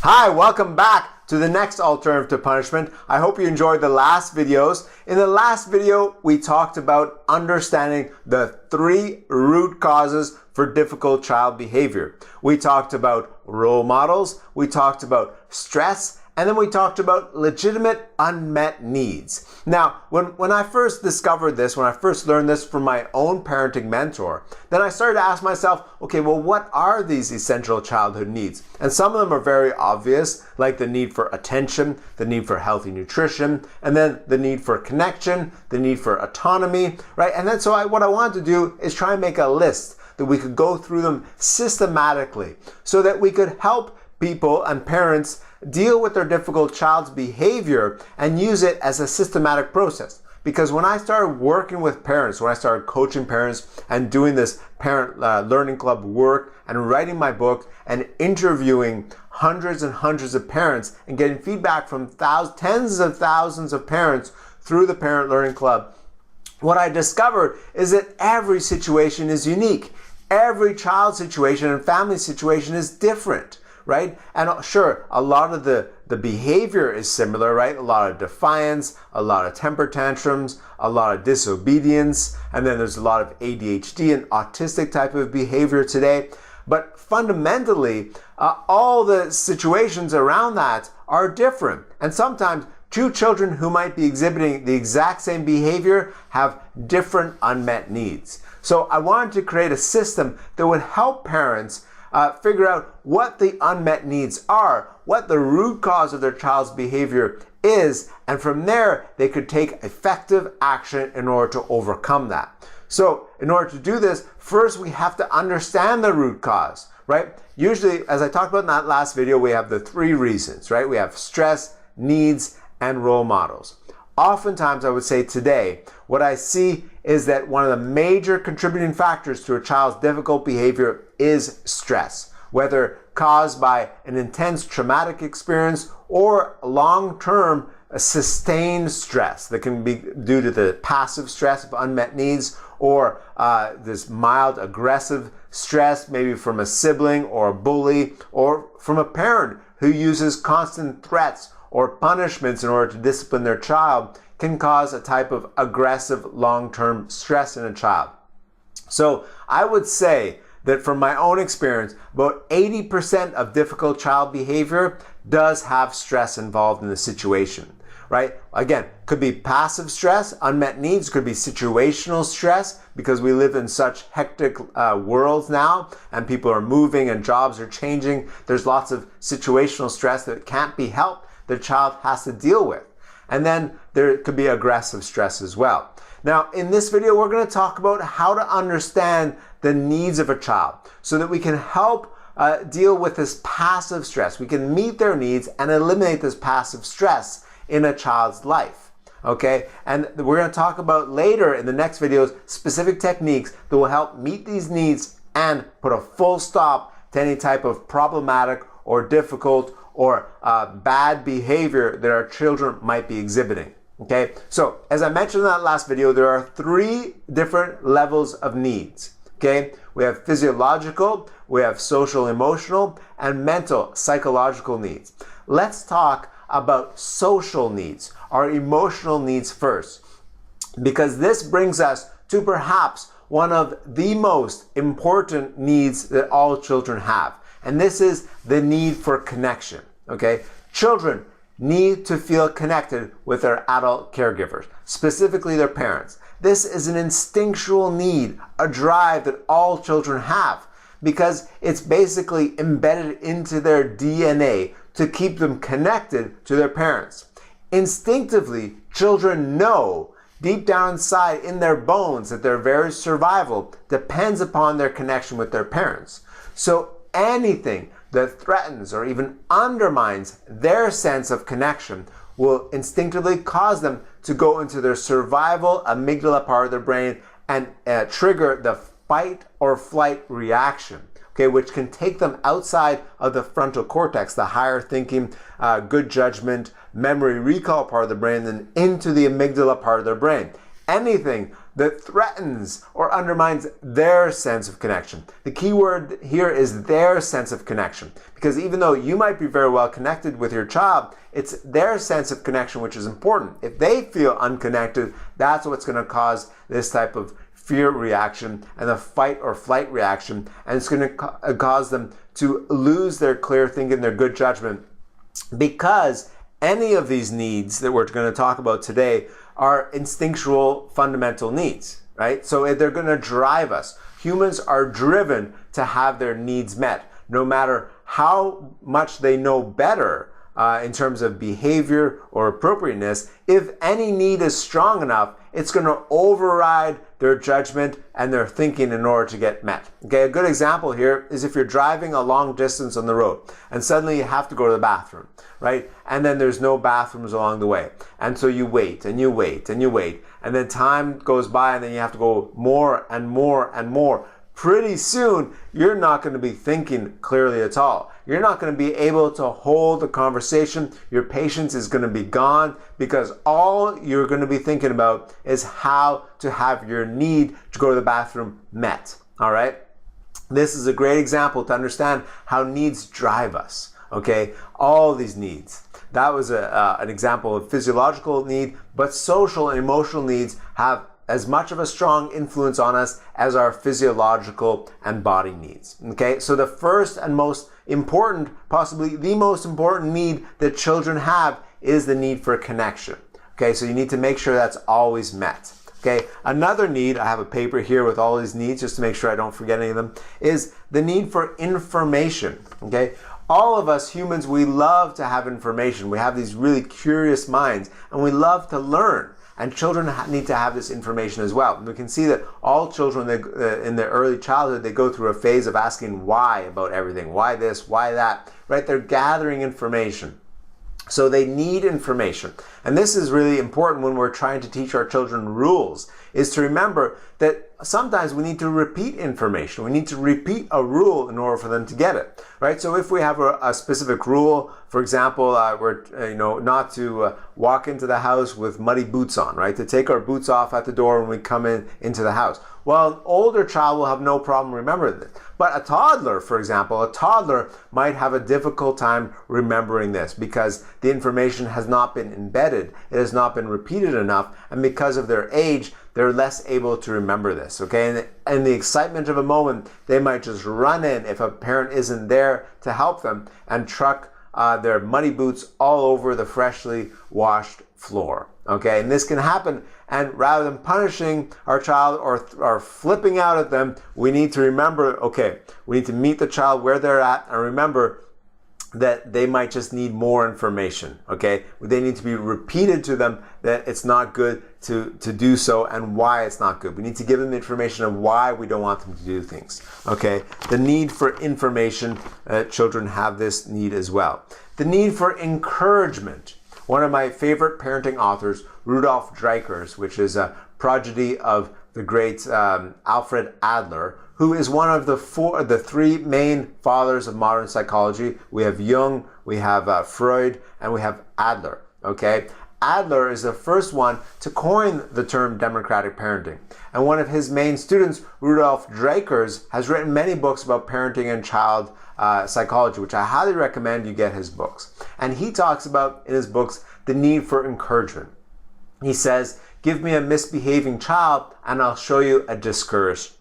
Hi, welcome back to the next alternative to punishment. I hope you enjoyed the last videos. In the last video, we talked about understanding the 3 root causes for difficult child behavior. We talked about role models, we talked about stress, and then we talked about legitimate unmet needs. Now, when I first discovered this, when I first learned this from my own parenting mentor, then I started to ask myself, okay, well, what are these essential childhood needs? And some of them are very obvious, like the need for attention, the need for healthy nutrition, and then the need for connection, the need for autonomy, right? And then what I wanted to do is try and make a list that we could go through them systematically so that we could help people and parents deal with their difficult child's behavior and use it as a systematic process. Because when I started working with parents, when I started coaching parents and doing this parent learning club work and writing my book and interviewing hundreds and hundreds of parents and getting feedback from tens of thousands of parents through the parent learning club, what I discovered is that every situation is unique. Every child situation and family situation is different. Right? And sure, a lot of the behavior is similar, right? A lot of defiance, a lot of temper tantrums, a lot of disobedience, and then there's a lot of ADHD and autistic type of behavior today. But fundamentally, all the situations around that are different. And sometimes 2 children who might be exhibiting the exact same behavior have different unmet needs. So I wanted to create a system that would help parents figure out what the unmet needs are, what the root cause of their child's behavior is, and from there they could take effective action in order to overcome that. So in order to do this, first we have to understand the root cause, right? Usually, as I talked about in that last video, we have the 3 reasons, right? We have stress, needs, and role models. Oftentimes, I would say today, what I see is that one of the major contributing factors to a child's difficult behavior is stress, whether caused by an intense traumatic experience or long-term sustained stress that can be due to the passive stress of unmet needs or this mild aggressive stress, maybe from a sibling or a bully or from a parent who uses constant threats or punishments in order to discipline their child, can cause a type of aggressive long-term stress in a child. So I would say that from my own experience, about 80% of difficult child behavior does have stress involved in the situation, right? Again, could be passive stress, unmet needs, could be situational stress because we live in such hectic worlds now and people are moving and jobs are changing. There's lots of situational stress that can't be helped, the child has to deal with. And then there could be aggressive stress as well. Now, in this video, we're going to talk about how to understand the needs of a child so that we can help deal with this passive stress. We can meet their needs and eliminate this passive stress in a child's life. Okay? And we're going to talk about later in the next videos specific techniques that will help meet these needs and put a full stop to any type of problematic or difficult or bad behavior that our children might be exhibiting. Okay, so as I mentioned in that last video, there are 3 different levels of needs. Okay, we have physiological, we have social emotional, and mental psychological needs. Let's talk about social needs, our emotional needs first, because this brings us to perhaps one of the most important needs that all children have. And this is the need for connection, okay? Children need to feel connected with their adult caregivers, specifically their parents. This is an instinctual need, a drive that all children have because it's basically embedded into their DNA to keep them connected to their parents. Instinctively, children know deep down inside in their bones that their very survival depends upon their connection with their parents. So anything that threatens or even undermines their sense of connection will instinctively cause them to go into their survival amygdala part of their brain and trigger the fight or flight reaction, okay, which can take them outside of the frontal cortex, the higher thinking, good judgment, memory recall part of the brain, and into the amygdala part of their brain. Anything that threatens or undermines their sense of connection. The key word here is their sense of connection, because even though you might be very well connected with your child, it's their sense of connection which is important. If they feel unconnected, that's what's going to cause this type of fear reaction and the fight or flight reaction, and it's going to cause them to lose their clear thinking, their good judgment, because any of these needs that we're going to talk about today are instinctual fundamental needs, right? So they're going to drive us. Humans are driven to have their needs met, no matter how much they know better in terms of behavior or appropriateness. If any need is strong enough, it's going to override their judgment and their thinking in order to get met. Okay, a good example here is if you're driving a long distance on the road and suddenly you have to go to the bathroom, right? And then there's no bathrooms along the way. And so you wait and you wait and you wait. And then time goes by and then you have to go more and more and more. Pretty soon, you're not going to be thinking clearly at all. You're not going to be able to hold a conversation. Your patience is going to be gone because all you're going to be thinking about is how to have your need to go to the bathroom met. All right? This is a great example to understand how needs drive us. Okay? All these needs. That was an example of physiological need, but social and emotional needs have as much of a strong influence on us as our physiological and body needs. Okay, so the first and most important, possibly the most important need that children have is the need for connection. Okay, so you need to make sure that's always met. Okay, another need, I have a paper here with all these needs just to make sure I don't forget any of them, is the need for information. Okay, all of us humans, we love to have information. We have these really curious minds and we love to learn. And children need to have this information as well. And we can see that all children in their early childhood, they go through a phase of asking why about everything. Why this, why that, right? They're gathering information. So they need information. And this is really important when we're trying to teach our children rules, is to remember that sometimes we need to repeat information. We need to repeat a rule in order for them to get it, right? So if we have a specific rule, for example, we're not to walk into the house with muddy boots on, right? To take our boots off at the door when we come into the house. Well, an older child will have no problem remembering this. But a toddler, for example, a toddler might have a difficult time remembering this because the information has not been embedded, it has not been repeated enough, and because of their age, they're less able to remember this, okay? And in the excitement of a moment, they might just run in if a parent isn't there to help them and truck their muddy boots all over the freshly washed floor, okay? And this can happen, and rather than punishing our child or flipping out at them, we need to remember, okay, we need to meet the child where they're at and remember that they might just need more information, okay? They need to be repeated to them that it's not good to do so and why it's not good. We need to give them information of why we don't want them to do things, okay? The need for information, children have this need as well. The need for encouragement. One of my favorite parenting authors, Rudolf Dreikurs, which is a prodigy of the great Alfred Adler, who is one of the three main fathers of modern psychology. We have Jung, we have Freud, and we have Adler, okay? Adler is the first one to coin the term democratic parenting. And one of his main students, Rudolf Dreikurs, has written many books about parenting and child psychology, which I highly recommend you get his books. And he talks about, in his books, the need for encouragement. He says, give me a misbehaving child and I'll show you a discouraged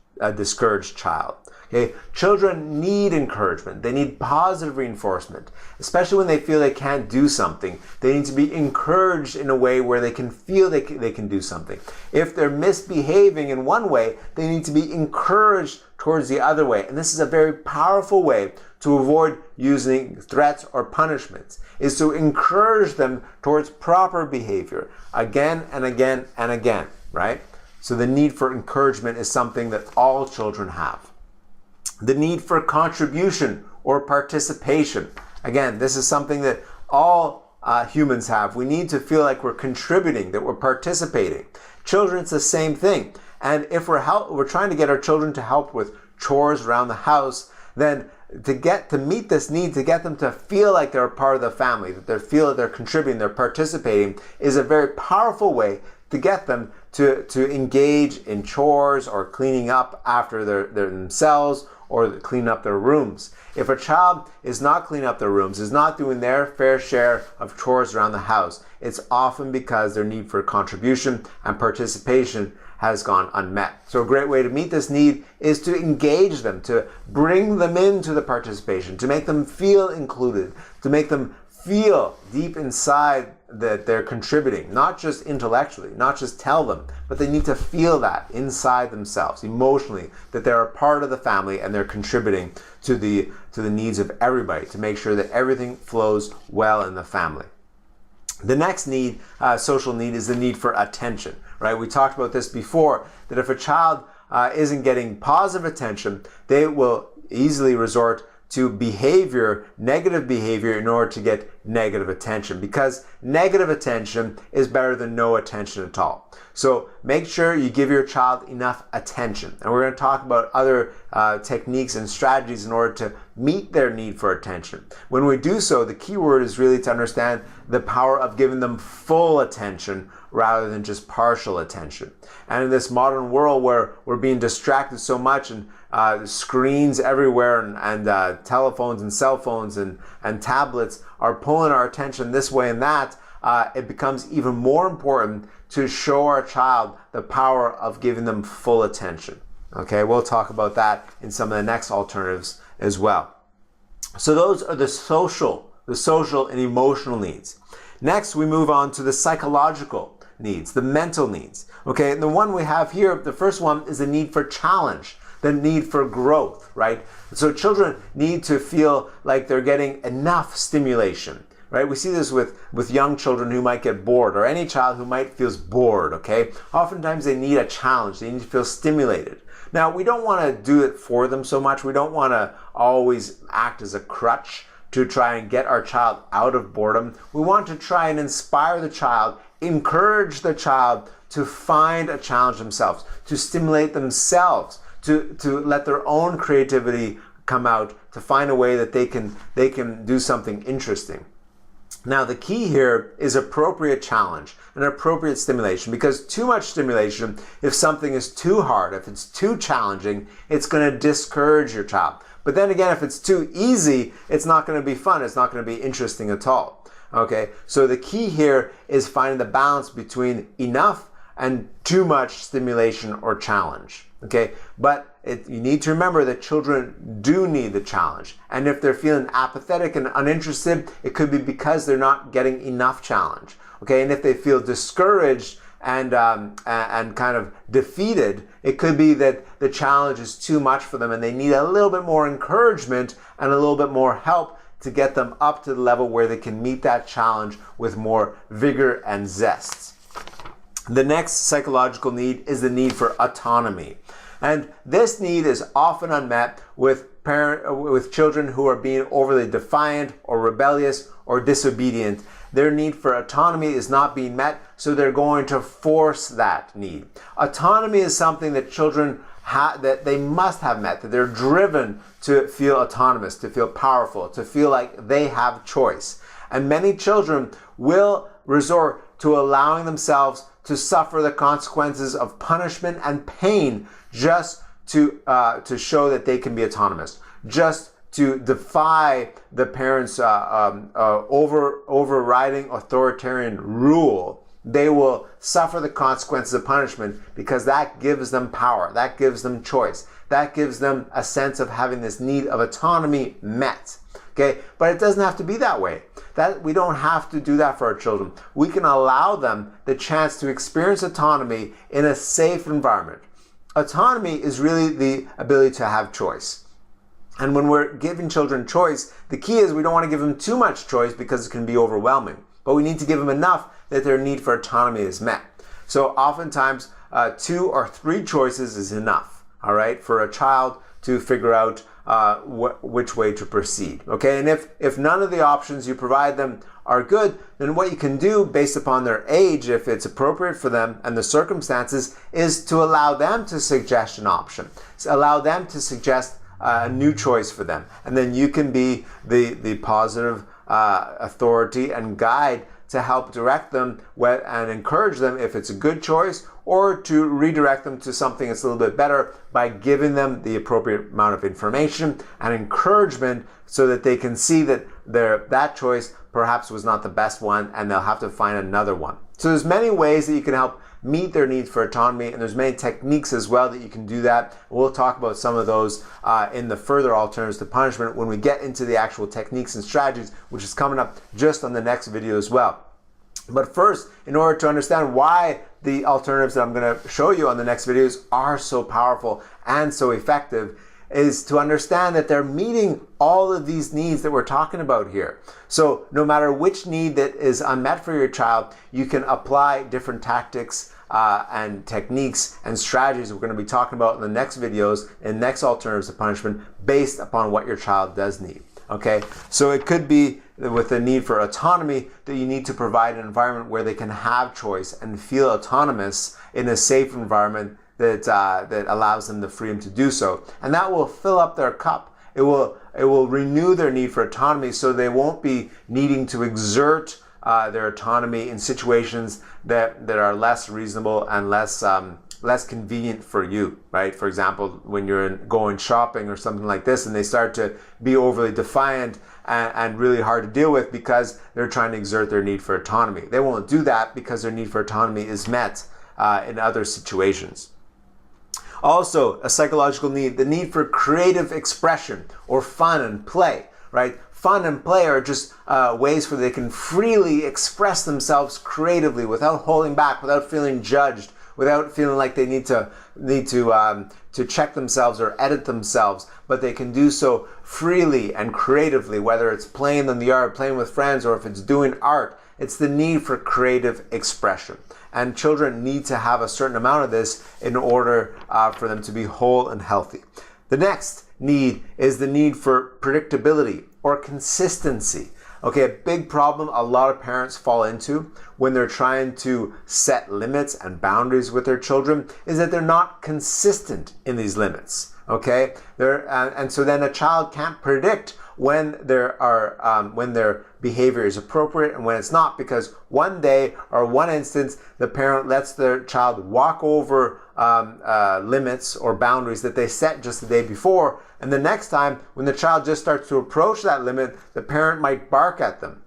child. Okay? Children need encouragement. They need positive reinforcement, especially when they feel they can't do something. They need to be encouraged in a way where they can feel they can do something. If they're misbehaving in one way, they need to be encouraged towards the other way. And this is a very powerful way to avoid using threats or punishments, is to encourage them towards proper behavior again and again and again, right? So the need for encouragement is something that all children have. The need for contribution or participation. Again, this is something that all humans have. We need to feel like we're contributing, that we're participating. Children, it's the same thing. And if we're trying to get our children to help with chores around the house, then to meet this need, to get them to feel like they're a part of the family, that they feel that they're contributing, they're participating, is a very powerful way to get them to engage in chores or cleaning up after themselves or clean up their rooms. If a child is not cleaning up their rooms, is not doing their fair share of chores around the house, it's often because their need for contribution and participation has gone unmet. So a great way to meet this need is to engage them, to bring them into the participation, to make them feel included, to make them feel deep inside that they're contributing, not just intellectually, not just tell them, but they need to feel that inside themselves, emotionally, that they're a part of the family and they're contributing to the needs of everybody, to make sure that everything flows well in the family. The next need, social need, is the need for attention, right? We talked about this before, that if a child isn't getting positive attention, they will easily resort to negative behavior in order to get negative attention, because negative attention is better than no attention at all. So make sure you give your child enough attention. And we're going to talk about other techniques and strategies in order to meet their need for attention. When we do so, the key word is really to understand the power of giving them full attention rather than just partial attention. And in this modern world where we're being distracted so much, and screens everywhere, and telephones and cell phones and tablets are pulling our attention this way and that, it becomes even more important to show our child the power of giving them full attention. Okay, we'll talk about that in some of the next alternatives as well. So those are the social and emotional needs. Next, we move on to the psychological needs, the mental needs. Okay, and the one we have here, the first one, is the need for challenge, the need for growth, right? So children need to feel like they're getting enough stimulation, right? We see this with young children who might get bored, or any child who might feel bored, okay? Oftentimes they need a challenge, they need to feel stimulated. Now, we don't want to do it for them so much. We don't want to always act as a crutch to try and get our child out of boredom. We want to try and inspire the child, encourage the child to find a challenge themselves, to stimulate themselves, to let their own creativity come out, to find a way that they can do something interesting. Now, the key here is appropriate challenge and appropriate stimulation, because too much stimulation, if something is too hard, if it's too challenging, it's going to discourage your child. But then again, if it's too easy, it's not going to be fun. It's not going to be interesting at all. Okay, so the key here is finding the balance between enough and too much stimulation or challenge. Okay, but you need to remember that children do need the challenge. And if they're feeling apathetic and uninterested, it could be because they're not getting enough challenge. Okay, and if they feel discouraged and kind of defeated, it could be that the challenge is too much for them and they need a little bit more encouragement and a little bit more help to get them up to the level where they can meet that challenge with more vigor and zest. The next psychological need is the need for autonomy. And this need is often unmet with children who are being overly defiant or rebellious or disobedient. Their need for autonomy is not being met, so they're going to force that need. Autonomy is something that children that they must have met, that they're driven to feel autonomous, to feel powerful, to feel like they have choice. And many children will resort to allowing themselves to suffer the consequences of punishment and pain just to show that they can be autonomous, just to defy the parents' overriding authoritarian rule. They will suffer the consequences of punishment because that gives them power, that gives them choice, that gives them a sense of having this need of autonomy met. Okay, but it doesn't have to be that way. We don't have to do that for our children. We can allow them the chance to experience autonomy in a safe environment. Autonomy is really the ability to have choice. And when we're giving children choice, the key is we don't want to give them too much choice because it can be overwhelming. But we need to give them enough that their need for autonomy is met. So oftentimes 2 or 3 choices is enough, all right, for a child to figure out which way to proceed. Okay, and if none of the options you provide them are good, then what you can do based upon their age, if it's appropriate for them and the circumstances, is to allow them to suggest an option. So allow them to suggest a new choice for them. And then you can be the positive authority and guide to help direct them and encourage them if it's a good choice, or to redirect them to something that's a little bit better by giving them the appropriate amount of information and encouragement so that they can see that that choice perhaps was not the best one and they'll have to find another one. So there's many ways that you can help meet their needs for autonomy, and there's many techniques as well that you can do that. We'll talk about some of those in the further alternatives to punishment when we get into the actual techniques and strategies, which is coming up just on the next video as well. But first, in order to understand why the alternatives that I'm going to show you on the next videos are so powerful and so effective, is to understand that they're meeting all of these needs that we're talking about here. So no matter which need that is unmet for your child, you can apply different tactics and techniques and strategies we're going to be talking about in the next videos and next alternatives to punishment based upon what your child does need. Okay, so it could be with the need for autonomy that you need to provide an environment where they can have choice and feel autonomous in a safe environment that allows them the freedom to do so, and that will fill up their cup. It will renew their need for autonomy, so they won't be needing to exert their autonomy in situations that are less reasonable and less convenient for you, right? For example, when you're going shopping or something like this, and they start to be overly defiant and really hard to deal with because they're trying to exert their need for autonomy. They won't do that because their need for autonomy is met in other situations. Also, a psychological need, the need for creative expression or fun and play, right? Fun and play are just ways where they can freely express themselves creatively without holding back, without feeling judged, without feeling like they need to check themselves or edit themselves, but they can do so freely and creatively, whether it's playing in the yard, playing with friends, or if it's doing art. It's the need for creative expression. And children need to have a certain amount of this in order for them to be whole and healthy. The next need is the need for predictability or consistency. Okay, a big problem a lot of parents fall into when they're trying to set limits and boundaries with their children is that they're not consistent in these limits. Okay, and so then a child can't predict when their behavior is appropriate and when it's not, because one day or one instance the parent lets their child walk over limits or boundaries that they set just the day before, and the next time when the child just starts to approach that limit, the parent might bark at them.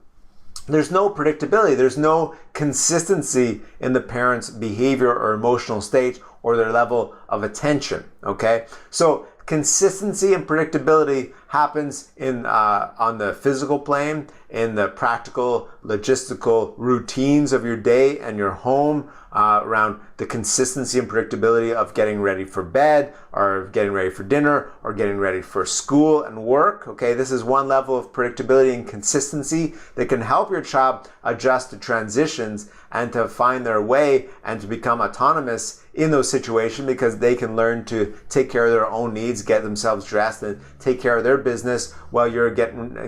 There's no predictability, there's no consistency in the parent's behavior or emotional state or their level of attention. Okay, so consistency and predictability happens on the physical plane, in the practical, logistical routines of your day and your home, around the consistency and predictability of getting ready for bed, or getting ready for dinner, or getting ready for school and work. Okay, this is one level of predictability and consistency that can help your child adjust to transitions and to find their way and to become autonomous in those situations, because they can learn to take care of their own needs, get themselves dressed, and take care of their business while you're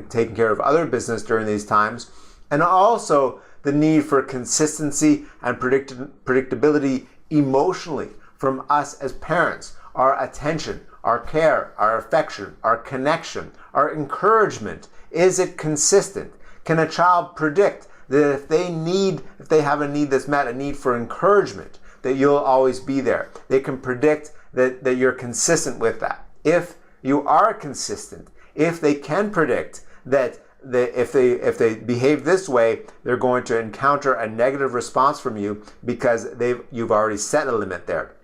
taking care of other business during these times. And also the need for consistency and predictability emotionally from us as parents. Our attention, our care, our affection, our connection, our encouragement. Is it consistent? Can a child predict that if they have a need that's met, a need for encouragement, that you'll always be there? They can predict that you're consistent with that. If you are consistent, if they can predict that if they behave this way, they're going to encounter a negative response from you because you've already set a limit there.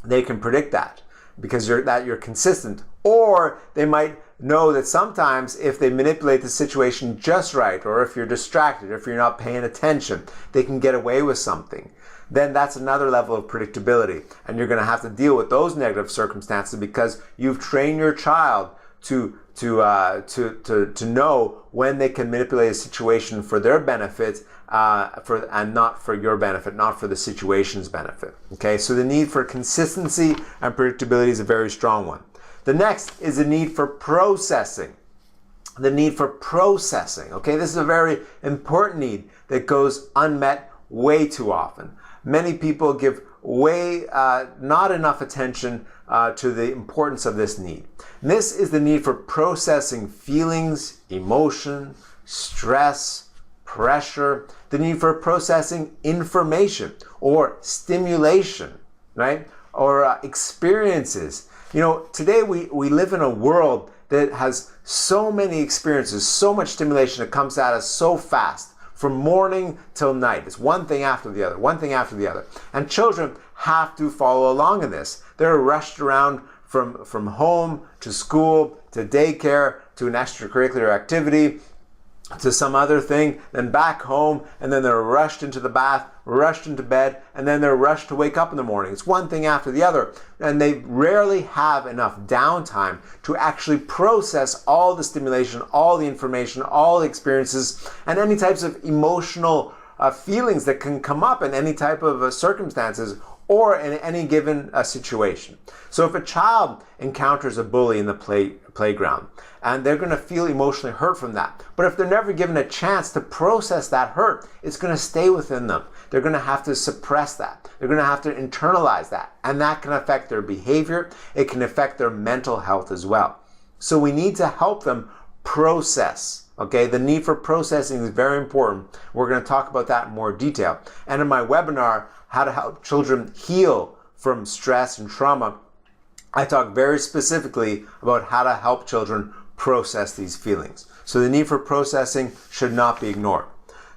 They can predict that because you're consistent. Or they might know that sometimes if they manipulate the situation just right, or if you're distracted, if you're not paying attention, they can get away with something. Then that's another level of predictability, and you're going to have to deal with those negative circumstances because you've trained your child to know when they can manipulate a situation for their benefit, and not for your benefit, not for the situation's benefit. Okay, so the need for consistency and predictability is a very strong one. The next is the need for processing. The need for processing. Okay, this is a very important need that goes unmet way too often. Many people give not enough attention to the importance of this need. And this is the need for processing feelings, emotion, stress, pressure, the need for processing information or stimulation, right? Or experiences. You know, today we live in a world that has so many experiences, so much stimulation that comes at us so fast, from morning till night. It's one thing after the other, one thing after the other. And children have to follow along in this. They're rushed around from home to school to daycare to an extracurricular activity to some other thing, then back home, and then they're rushed into the bath, rushed into bed, and then they're rushed to wake up in the morning. It's one thing after the other, and they rarely have enough downtime to actually process all the stimulation, all the information, all the experiences, and any types of emotional feelings that can come up in any type of circumstances or in any given situation. So if a child encounters a bully in the playground, and they're going to feel emotionally hurt from that. But if they're never given a chance to process that hurt, it's going to stay within them. They're going to have to suppress that. They're going to have to internalize that. And that can affect their behavior. It can affect their mental health as well. So we need to help them process. Okay, the need for processing is very important. We're going to talk about that in more detail. And in my webinar, How to Help Children Heal from Stress and Trauma, I talk very specifically about how to help children process these feelings. So the need for processing should not be ignored.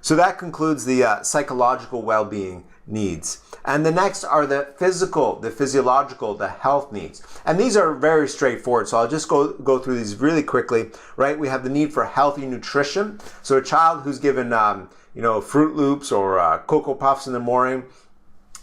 So that concludes the psychological well-being needs. And the next are the physical, the physiological, the health needs. And these are very straightforward. So I'll just go through these really quickly, right? We have the need for healthy nutrition. So a child who's given, Fruit Loops or Cocoa Puffs in the morning,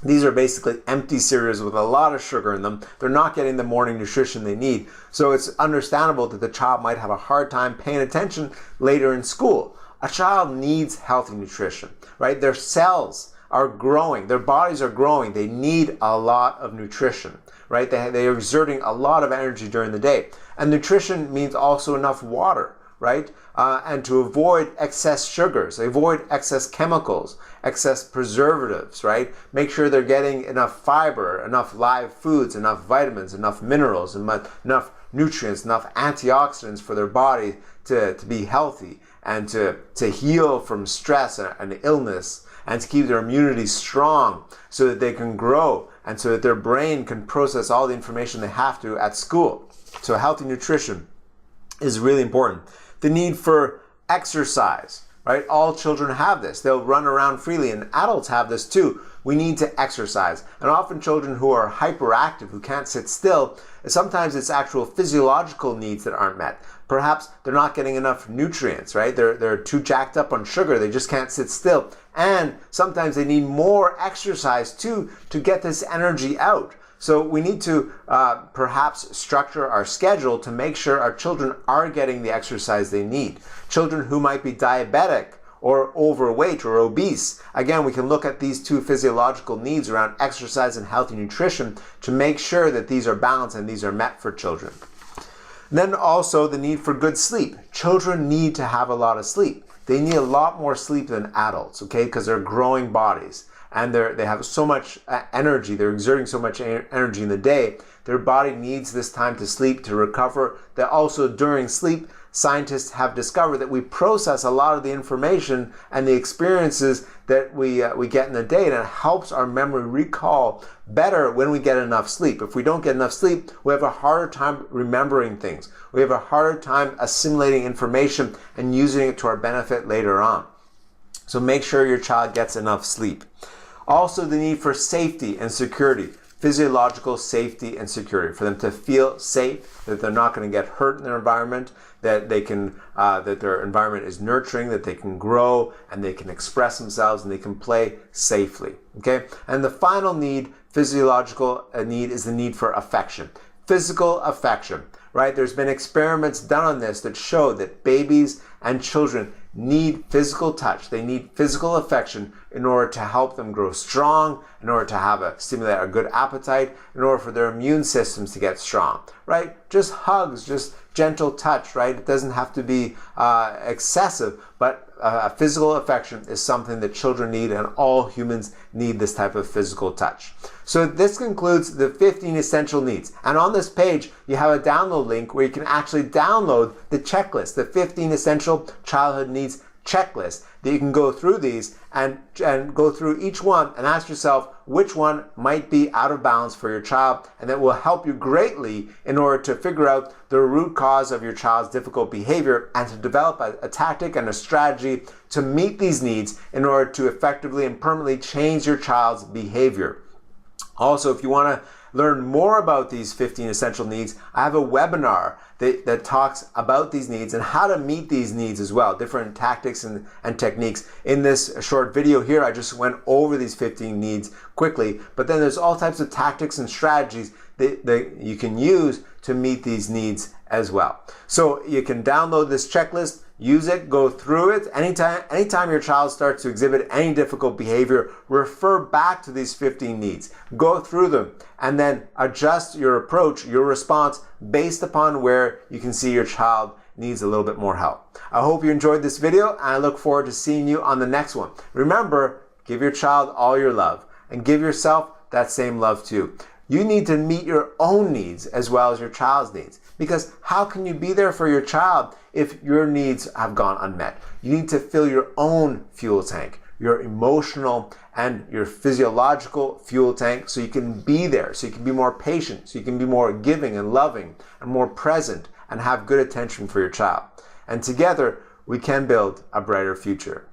these are basically empty cereals with a lot of sugar in them. They're not getting the morning nutrition they need. So it's understandable that the child might have a hard time paying attention later in school. A child needs healthy nutrition, right? Their cells are growing. Their bodies are growing. They need a lot of nutrition, right? They are exerting a lot of energy during the day. And nutrition means also enough water, right? And to avoid excess sugars, avoid excess chemicals, excess preservatives, right? Make sure they're getting enough fiber, enough live foods, enough vitamins, enough minerals, enough nutrients, enough antioxidants for their body to be healthy and to heal from stress and illness, and to keep their immunity strong so that they can grow and so that their brain can process all the information they have to at school. So healthy nutrition is really important. The need for exercise, right? All children have this. They'll run around freely, and adults have this too. We need to exercise. And often children who are hyperactive, who can't sit still, sometimes it's actual physiological needs that aren't met. Perhaps they're not getting enough nutrients, right? They're too jacked up on sugar. They just can't sit still. And sometimes they need more exercise too to get this energy out. So we need to perhaps structure our schedule to make sure our children are getting the exercise they need. Children who might be diabetic or overweight or obese, again, we can look at these two physiological needs around exercise and healthy nutrition to make sure that these are balanced and these are met for children. And then also the need for good sleep. Children need to have a lot of sleep. They need a lot more sleep than adults, okay, because they're growing bodies. And they have so much energy, they're exerting so much energy in the day, their body needs this time to sleep, to recover. That also during sleep, scientists have discovered that we process a lot of the information and the experiences that we get in the day, and it helps our memory recall better when we get enough sleep. If we don't get enough sleep, we have a harder time remembering things. We have a harder time assimilating information and using it to our benefit later on. So make sure your child gets enough sleep. Also, the need for safety and security, physiological safety and security, for them to feel safe, that they're not going to get hurt in their environment, that they can, that their environment is nurturing, that they can grow and they can express themselves and they can play safely. Okay, and the final need, physiological need, is the need for affection, physical affection. Right? There's been experiments done on this that show that babies and children need physical touch. They need physical affection in order to help them grow strong, in order to stimulate a good appetite, in order for their immune systems to get strong, right? Just hugs, just gentle touch, right? It doesn't have to be excessive, but physical affection is something that children need, and all humans need this type of physical touch. So this concludes the 15 essential needs. And on this page, you have a download link where you can actually download the checklist, the 15 essential childhood needs checklist that you can go through these and go through each one and ask yourself which one might be out of balance for your child, and that will help you greatly in order to figure out the root cause of your child's difficult behavior and to develop a tactic and a strategy to meet these needs in order to effectively and permanently change your child's behavior. Also, if you want to learn more about these 15 essential needs, I have a webinar that talks about these needs and how to meet these needs as well, different tactics and techniques. In this short video here, I just went over these 15 needs quickly, but then there's all types of tactics and strategies that you can use to meet these needs as well. So you can download this checklist, use it, go through it. Anytime your child starts to exhibit any difficult behavior, refer back to these 15 needs. Go through them and then adjust your approach, your response based upon where you can see your child needs a little bit more help. I hope you enjoyed this video, and I look forward to seeing you on the next one. Remember, give your child all your love and give yourself that same love too. You need to meet your own needs as well as your child's needs, because how can you be there for your child if your needs have gone unmet? You need to fill your own fuel tank, your emotional and your physiological fuel tank, so you can be there, so you can be more patient, so you can be more giving and loving and more present and have good attention for your child. And together we can build a brighter future.